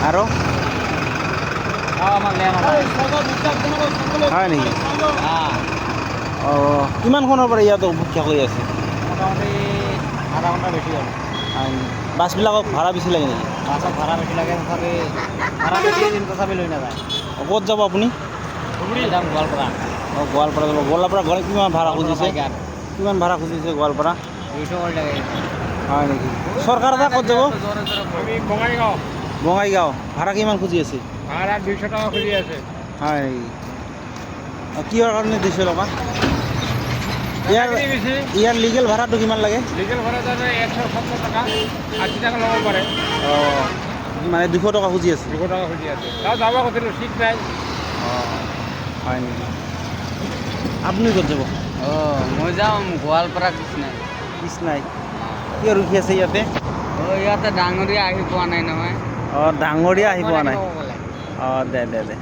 আৰু আমাক লেয়া নহয় হয় নেকি? অঁ অঁ কিমান খনৰ পৰা ইয়াত অপেক্ষা কৰি আছে? মোটামুটি আধা ঘণ্টা বেছি হ'ল। হয় নেকি? বাছবিলাকক ভাড়া বেছি লাগে নেকি? বাছত ভাড়া বেছি লাগে তথাপি ভাড়া বেছি দিন তথাপি লৈ নাযায়। ক'ত যাব আপুনি? যাম গোৱালপাৰা। অঁ গোৱালপাৰা যাব। গোৱালপাৰা গ'লে কিমান ভাড়া গোৱালপাৰা খুজিছে? বাইগান কিমান ভাড়া খুজিছে গোৱালপাৰা? 200 কৰি লাগে। হয় নেকি? চৰকাৰ এটা ক'ত যাব? আমি বঙাইগাঁও। বঙাইগাঁও। ভাড়া কিমান খুজি আছে? ভাড়া 200 টকা খুজি আছে। হয় নেকি? কিহৰ কাৰণে 200 টকা? ইয়াৰ লিগেল ভাড়াটো কিমান লাগে? ডিজেল ভাড়া যাতে 170 টকা 80 টাকা ল'ব পাৰে। অঁ মানে 200 টকা খুজি আছে? 200 টকা খুজি আছে। তাও যাব কৈছিলোঁ চিট নাই। অঁ হয় নেকি? আপুনি ক'ত যাব? অঁ মই যাম গোৱালপাৰা কৃষ্ণাই। কৃষ্ণাই। কিয় ৰখি আছে ইয়াতে? অঁ ইয়াতে ডাঙৰীয়া আহি পোৱা নাই নহয়। অঁ ডাঙৰীয়া আহি পোৱা নাই। ক'ব গ'লে। অঁ দে।